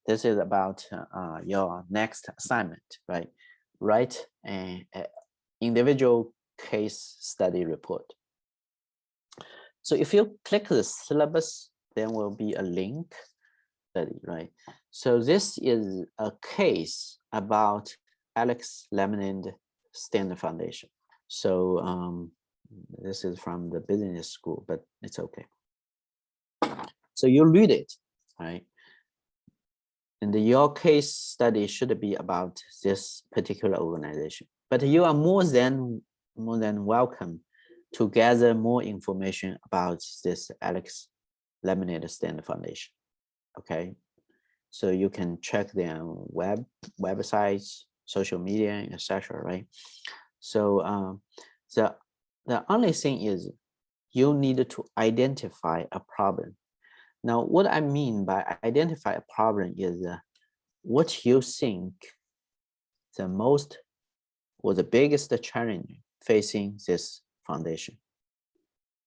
this is about your next assignment, right? Write an individual case study report. So if you click the syllabus, there will be a link study, right? So this is a case about Alex Lemonade Stand Foundation. So this is from the business school, but it's okay. So you read it, right? And your case study should be about this particular organization. But you are more than welcome to gather more information about this Alex Lemonade Stand Foundation. Okay, so you can check their websites, social media, etc. Right? So the only thing is you need to identify a problem. Now, what I mean by identify a problem is what you think the most or the biggest challenge facing this foundation.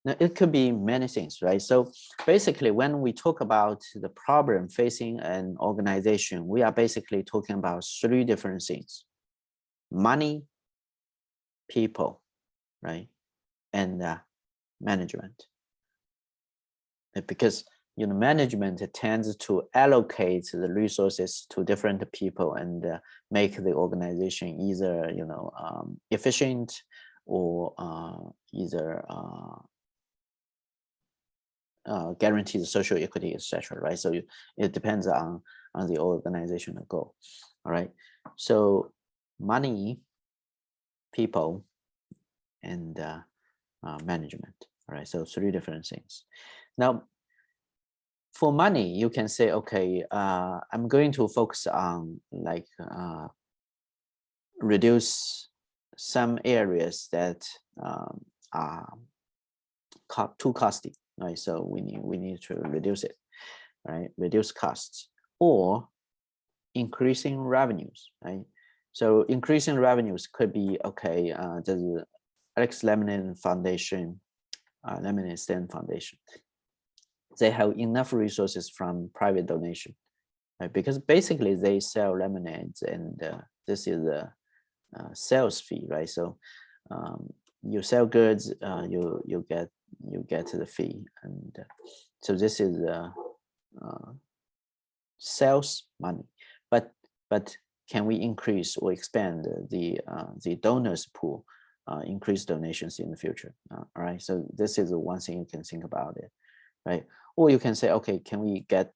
Now, it could be many things, right? So basically, when we talk about the problem facing an organization, we are basically talking about three different things: money, people, right? And management. Because management tends to allocate the resources to different people and make the organization either efficient or either guarantee the social equity, etc. Right? So it depends on the organizational goal. All right. So money, people, and management. All right. So three different things. Now, for money, you can say, okay, I'm going to focus on like reduce some areas that are too costly, right? So we need to reduce it, right? Reduce costs or increasing revenues, right? So increasing revenues could be, okay, the Alex Lemonade Foundation, Lemonade Stand Foundation, they have enough resources from private donation, right? Because basically they sell lemonades, and this is a sales fee, right? So you sell goods, you get the fee, and so this is sales money. But can we increase or expand the donors pool, increase donations in the future? All right, so this is one thing you can think about it, right? Or you can say, okay, can we get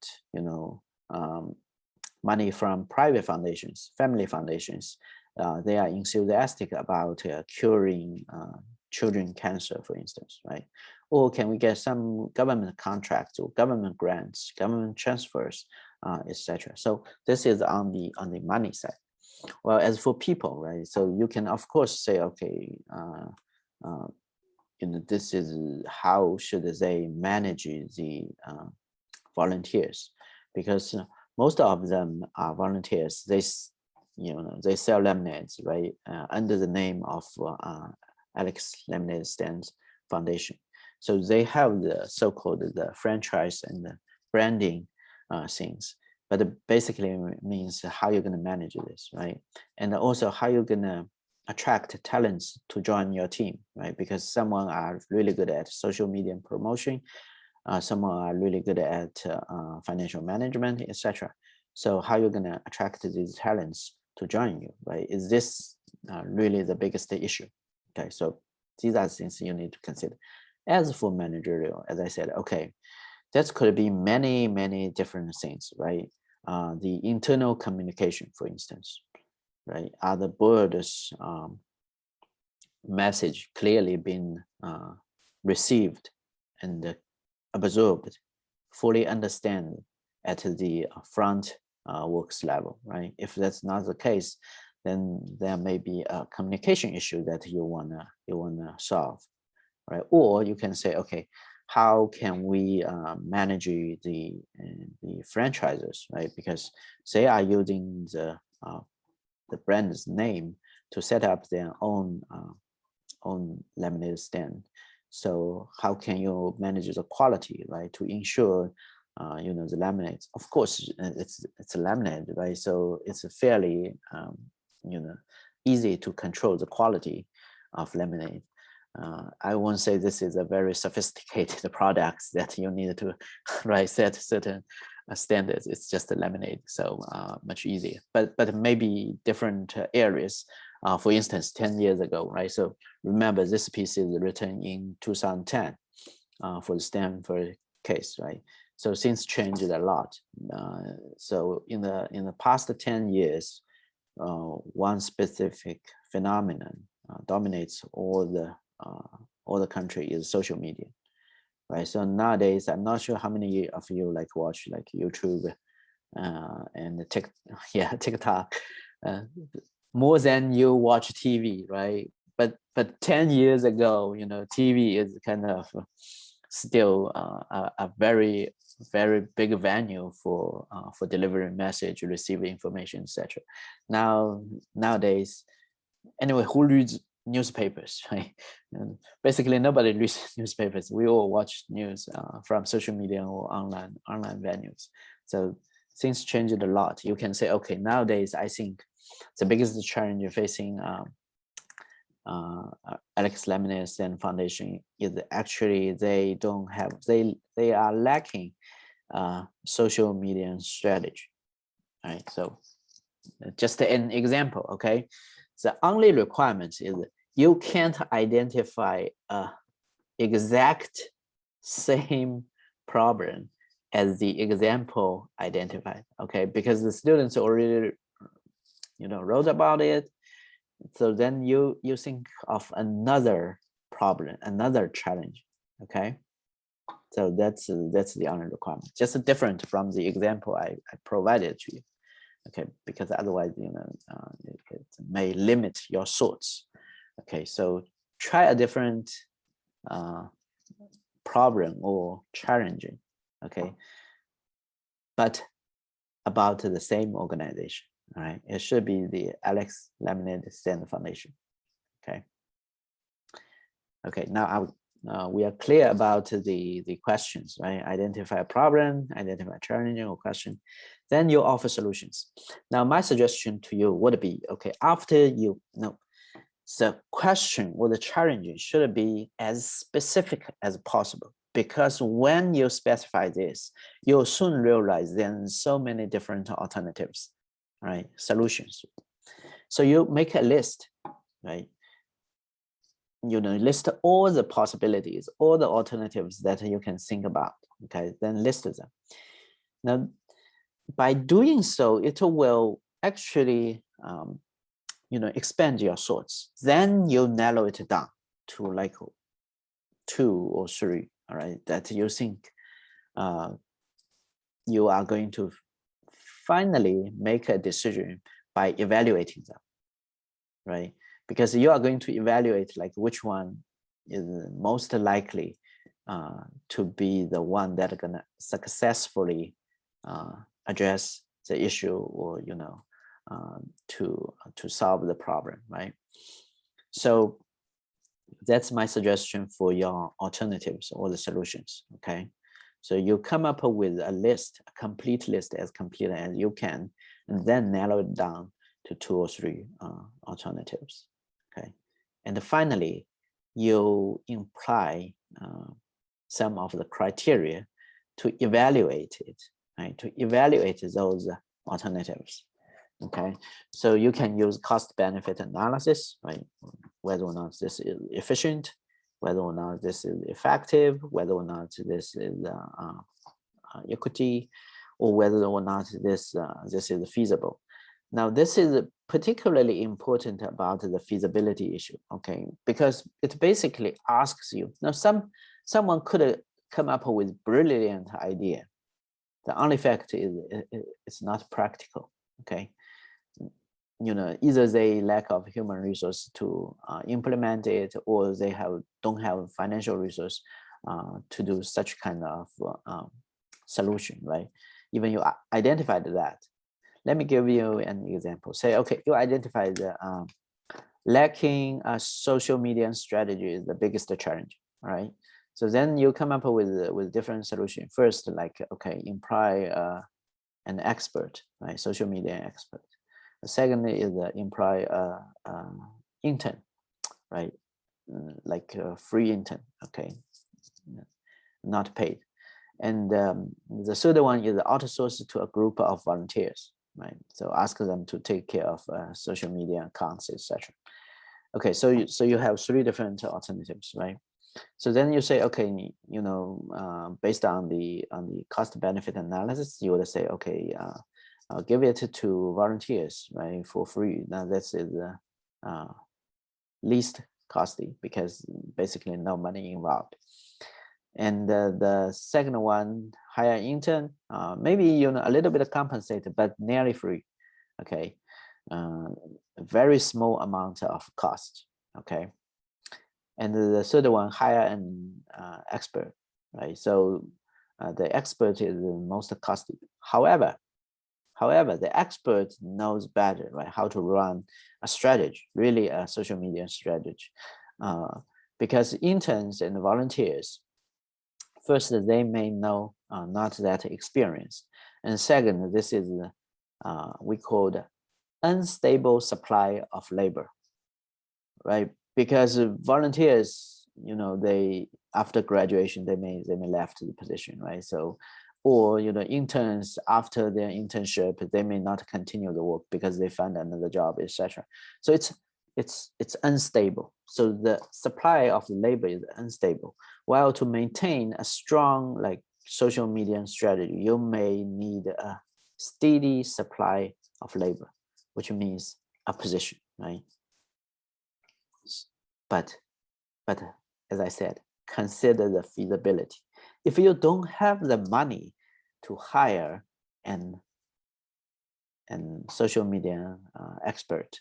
money from private foundations, family foundations? They are enthusiastic about curing children cancer, for instance, right? Or can we get some government contracts or government grants, government transfers, etc. So this is on the money side. Well, as for people, right? So you can of course say, okay, this is how should they manage the volunteers, because most of them are volunteers. They sell lemonades, right, under the name of Alex Lemonade Stand Foundation. So they have the so-called the franchise and the branding things, but it basically means how you're going to manage this, right? And also how you're going to attract talents to join your team, right? Because someone are really good at social media promotion, some are really good at financial management, etc. So how you're going to attract these talents to join you, right? Is this really the biggest issue? Okay, so these are things you need to consider. As for managerial, as I said, okay, that could be many different things, right? The internal communication, for instance, right? Are the board's message clearly been received and absorbed, fully understand at the front works level, right? If that's not the case, then there may be a communication issue that you wanna solve, right? Or you can say, okay, how can we manage the franchisers, right? Because they are using the brand's name to set up their own lemonade stand. So how can you manage the quality, right, to ensure the laminates. Of course, it's a laminate, right? So it's a fairly, easy to control the quality of lemonade. I won't say this is a very sophisticated products that you need to set certain standards. It's just a lemonade, so much easier. But maybe different areas. For instance, 10 years ago, right? So remember, this piece is written in 2010 for the Stanford case, right? So things changed a lot. So in the past 10 years, one specific phenomenon dominates all the country is social media, right? So nowadays, I'm not sure how many of you watch YouTube and TikTok, more than you watch TV, right? But 10 years ago, TV is kind of still a very big venue for delivering message, receiving information, etc. Nowadays, anyway, who reads newspapers, right? And basically, nobody reads newspapers. We all watch news from social media or online venues. So things changed a lot. You can say, okay, nowadays, I think the biggest challenge you're facing Alex Lemonis and Foundation is actually they are lacking social media strategy, right? So just an example, okay? The only requirement is you can't identify a exact same problem as the example identified, okay? Because the students already, wrote about it. So then you think of another problem, another challenge, okay? So that's the only requirement, just different from the example I provided to you, okay? Because otherwise, it may limit your thoughts, okay? So try a different problem or challenging, okay? But about the same organization, all right? It should be the Alex Lemonis Stanford Foundation, okay? Okay, now we are clear about the questions, right? Identify a problem, identify challenging or question, then you offer solutions. Now, my suggestion to you would be, okay, after you know, the question or the challenge should be as specific as possible, because when you specify this, you'll soon realize there's so many different alternatives, right? Solutions. So you make a list, right? List all the possibilities, all the alternatives that you can think about, okay? Then list them. Now, by doing so, it will actually, expand your thoughts. Then you narrow it down to 2 or 3, all right, that you think you are going to finally make a decision by evaluating them, right? Because you are going to evaluate which one is most likely to be the one that are gonna successfully address the issue or to solve the problem, right? So that's my suggestion for your alternatives or the solutions, okay? So you come up with a list, a complete list, as complete as you can, and then narrow it down to 2 or 3 alternatives, okay? And finally, you imply some of the criteria to evaluate it, right? To evaluate those alternatives, okay? So you can use cost-benefit analysis, right? Whether or not this is efficient, whether or not this is effective, whether or not this is equity, or whether or not this is feasible. Now, this is particularly important about the feasibility issue, okay? Because it basically asks you, now someone could come up with brilliant idea. The only fact is it's not practical, okay? Either they lack of human resource to implement it, or they don't have financial resource to do such kind of solution, right? Even you identified that. Let me give you an example. Say, okay, you identified the lacking a social media strategy is the biggest challenge, right? So then you come up with different solution. First, like, okay, employ an expert, right? Social media expert. The second is employ intern, right? Like a free intern, okay, not paid. And the third one is outsource to a group of volunteers, right? So ask them to take care of social media accounts, etc. Okay, so you have three different alternatives, right? So then you say, okay, you know, based on the cost benefit analysis, you would say, okay, I'll give it to volunteers, right, for free. Now this is least costly because basically no money involved. And the second one, hire intern, maybe, you know, a little bit compensated, but nearly free. Okay, a very small amount of cost. Okay. And the third one, hire an expert, right? So the expert is the most costly. However, the expert knows better, right? How to run a strategy, really a social media strategy. Because interns and volunteers, first, they may know not that experienced. And second, this is we call the unstable supply of labor, right? Because volunteers, you know, they after graduation they may left the position, right? So, or, you know, interns after their internship they may not continue the work because they find another job, etc. So it's unstable. So the supply of the labor is unstable. While to maintain a strong like social media strategy, you may need a steady supply of labor, which means a position, right? But as I said, consider the feasibility. If you don't have the money to hire an social media expert,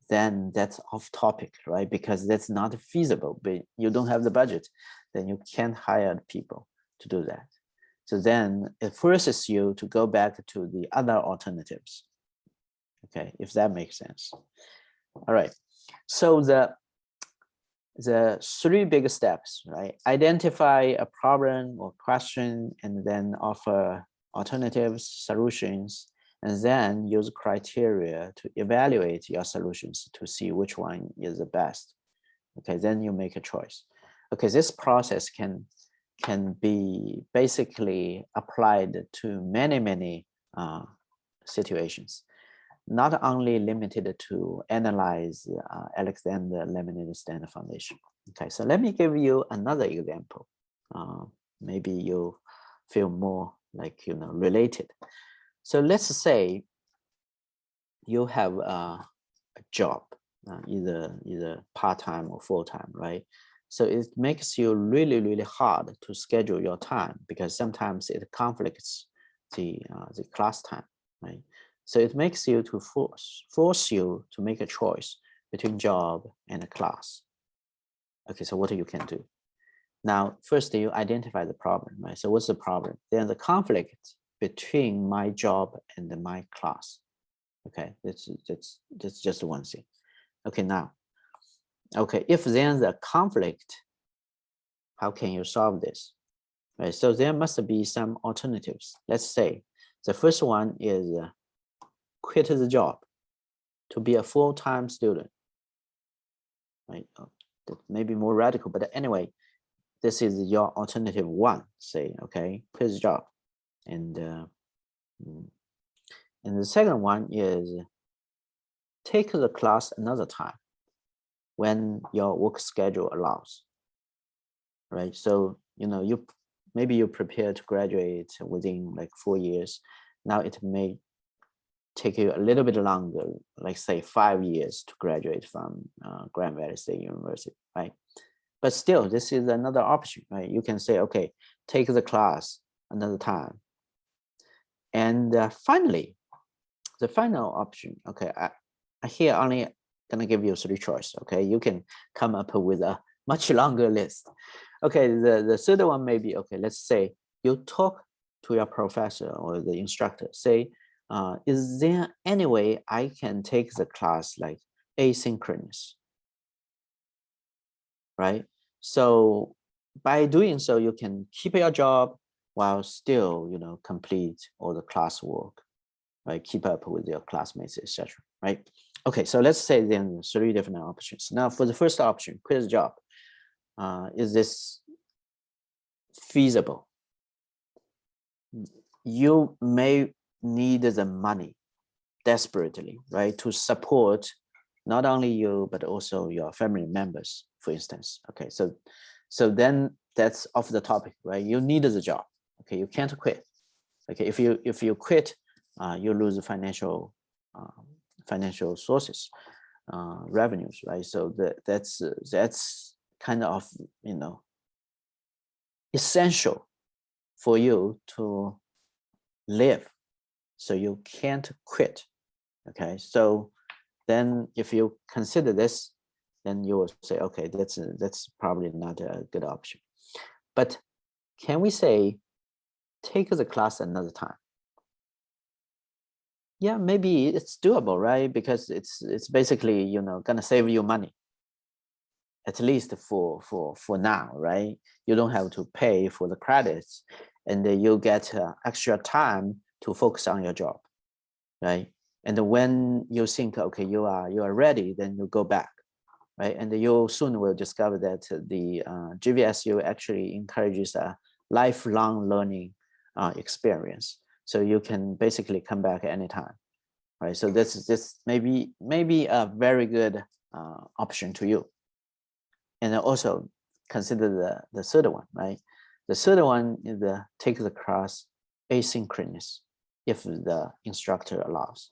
then that's off topic, right? Because that's not feasible. But you don't have the budget, then you can't hire people to do that. So then it forces you to go back to the other alternatives. Okay, if that makes sense. All right. So the three big steps, right? Identify a problem or question and then offer alternatives, solutions, and then use criteria to evaluate your solutions to see which one is the best. Okay, then you make a choice. Okay, this process can be basically applied to many situations, not only limited to analyze Alexander Lemonade Stand Foundation. Okay, so let me give you another example. Maybe you feel more like, you know, related. So let's say you have a job, either part-time or full-time, right? So it makes you really hard to schedule your time because sometimes it conflicts the class time, right? So it makes you to force you to make a choice between job and a class. Okay, so what you can do? Now, first you identify the problem, right? So what's the problem? Then the conflict between my job and my class. Okay, that's just one thing. Okay, now, okay, if there's a conflict, how can you solve this? Right, so there must be some alternatives. Let's say the first one is quit the job to be a full-time student, right? That may be more radical, but anyway, this is your alternative one. Say, okay, quit the job, and the second one is take the class another time when your work schedule allows, right? So, you know, maybe you prepare to graduate within like 4 years. Now it may take you a little bit longer, like say 5 years to graduate from Grand Valley State University, right? But still, this is another option, right? You can say, okay, take the class another time. And finally, the final option, okay, I here only gonna give you 3 choices, okay? You can come up with a much longer list. Okay, the third one may be, okay, let's say you talk to your professor or the instructor, say, is there any way I can take the class like asynchronous, right? So by doing so, you can keep your job while still, complete all the classwork, right? Keep up with your classmates, etc. Right? Okay, so let's say then 3 different options. Now, for the first option, quit the job, is this feasible? You may need the money desperately, right, to support not only you but also your family members, for instance. Okay, so then that's off the topic, right? You need the job. Okay, you can't quit. Okay, if you quit, you lose financial sources, revenues, right? So that's kind of essential for you to live. So you can't quit. Okay, so then if you consider this, then you will say, okay, that's probably not a good option. But can we say take the class another time? Yeah, maybe it's doable, right? Because it's basically gonna save you money, at least for now, right? You don't have to pay for the credits, and you get extra time to focus on your job, right? And when you think, okay, you are ready, then you go back, right? And you soon will discover that the GVSU actually encourages a lifelong learning experience. So you can basically come back anytime, right? So this maybe a very good option to you. And also consider the third one, right? The third one is take the class asynchronous if the instructor allows.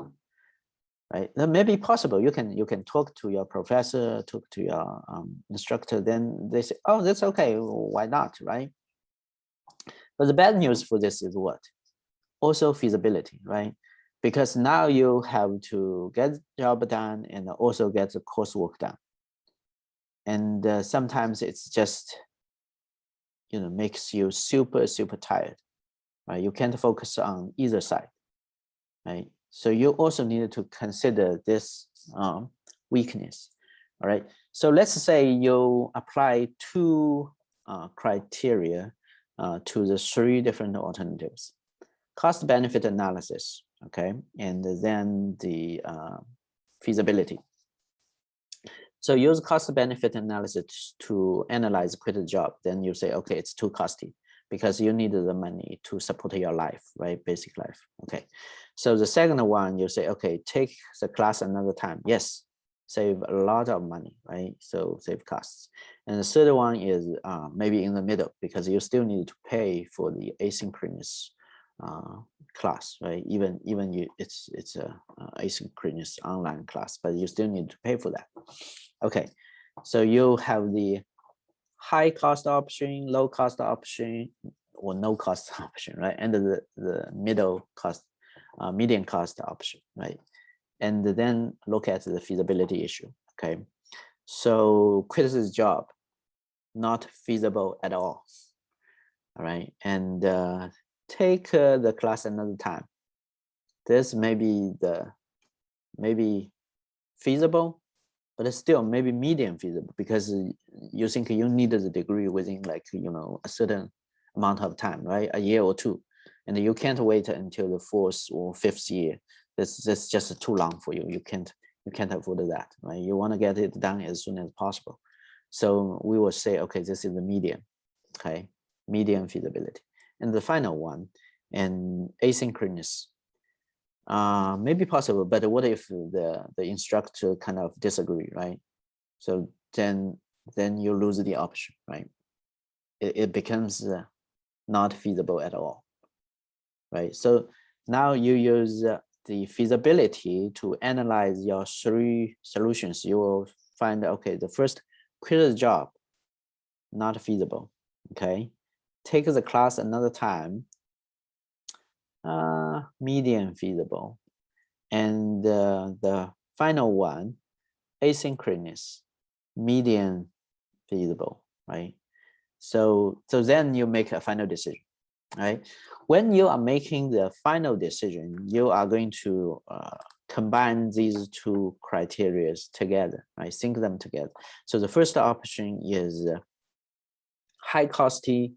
Right, that may be possible. You can talk to your professor, talk to your instructor. Then they say, "Oh, that's okay. Why not?" Right? But the bad news for this is what? Also feasibility, right? Because now you have to get the job done and also get the coursework done. And sometimes it's just makes you super tired. Right? You can't focus on either side. Right? So you also need to consider this weakness. All right. So let's say you apply 2 criteria to the 3 different alternatives: cost benefit analysis, okay, and then the feasibility. So use cost benefit analysis to analyze quit the job. Then you say, okay, it's too costly because you need the money to support your life, right? Basic life. Okay. So the second one, you say, okay, take the class another time. Yes, save a lot of money, right? So save costs. And the third one is maybe in the middle because you still need to pay for the asynchronous class, right? Even it's a asynchronous online class, but you still need to pay for that. Okay, so you have the high cost option, low cost option, or no cost option, right? And the middle cost, median cost option, right? And then look at the feasibility issue. Okay, so quit this job, not feasible at all. All right, and take the class another time. This may be maybe feasible, but it's still maybe medium feasible because you think you need the degree within like a certain amount of time, right? A year or 2, and you can't wait until the 4th or 5th year. That's just too long for you. You can't afford that, right? You want to get it done as soon as possible. So we will say, okay, this is the medium, okay, medium feasibility. And the final one, and asynchronous. Maybe possible, but what if the instructor kind of disagree, right? So then you lose the option, right? It becomes not feasible at all, right? So now you use the feasibility to analyze your 3 solutions. You will find, okay, the first, quit the job, not feasible, okay? Take the class another time, medium feasible. And the final one, asynchronous, medium feasible, right? So then you make a final decision, right? When you are making the final decision, you are going to combine these 2 criteria together, right? Sync them together. So the first option is high costly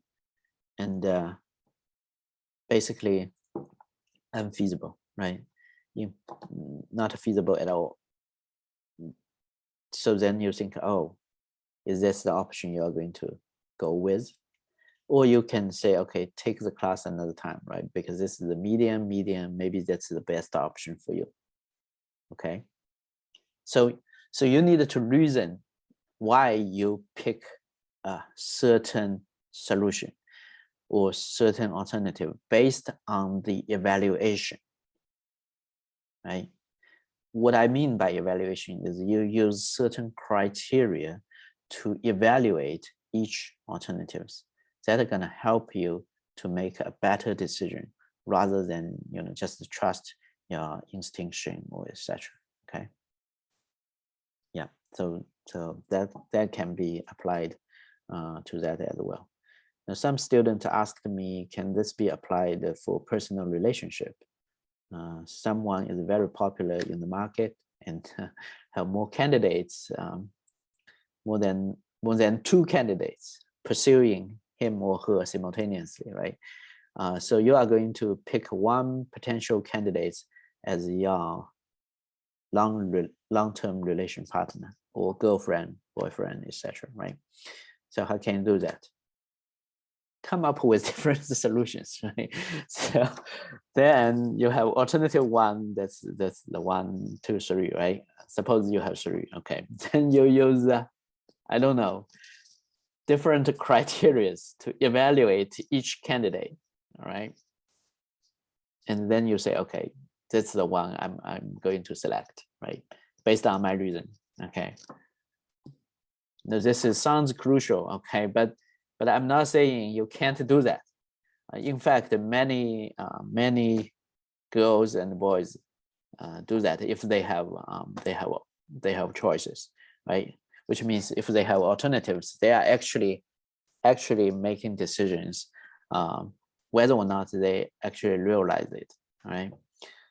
and basically unfeasible, right? Not feasible at all. So then you think, oh, is this the option you are going to go with? Or you can say, okay, take the class another time, right? Because this is the medium, maybe that's the best option for you. Okay. So you need to reason why you pick a certain solution or certain alternative based on the evaluation, right? What I mean by evaluation is you use certain criteria to evaluate each alternatives that are going to help you to make a better decision rather than just trust your instinction or etc. Okay. Yeah. So that can be applied to that as well. Now, some students asked me, can this be applied for personal relationship? Someone is very popular in the market and have more candidates, more than 2 candidates pursuing him or her simultaneously, right? So you are going to pick one potential candidate as your long-term relation partner or girlfriend, boyfriend, etc., right? So how can you do that? Come up with different solutions, right? So then you have alternative one, that's the 1, 2, 3, right? Suppose you have 3, okay. Then you use I don't know, different criteria to evaluate each candidate, all right? And then you say, okay, that's the one I'm going to select, right? Based on my reason, okay? Now this sounds crucial, okay, but I'm not saying you can't do that. In fact, many girls and boys do that if they have choices, right? Which means if they have alternatives, they are actually making decisions whether or not they actually realize it, right?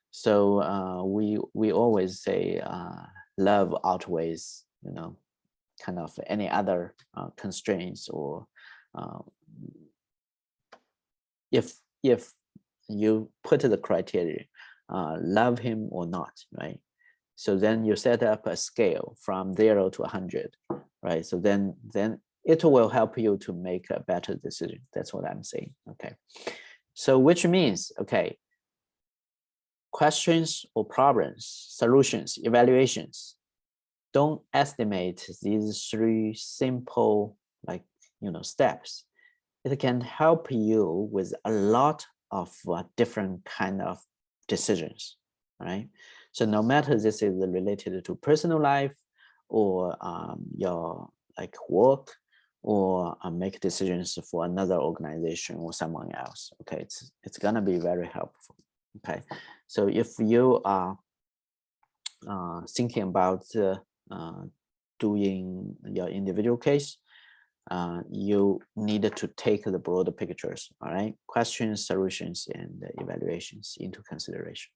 So we always say love outweighs kind of any other constraints, or if you put the criteria, love him or not, right? So then you set up a scale from 0 to 100, right? So then it will help you to make a better decision. That's what I'm saying, okay? So which means, okay, questions or problems, solutions, evaluations, don't estimate these 3 simple steps. It can help you with a lot of different kind of decisions, right? So no matter this is related to personal life or your work, or make decisions for another organization or someone else, okay, it's gonna be very helpful, okay? So if you are thinking about doing your individual case, you need to take the broader pictures, all right? Questions, solutions, and evaluations into consideration.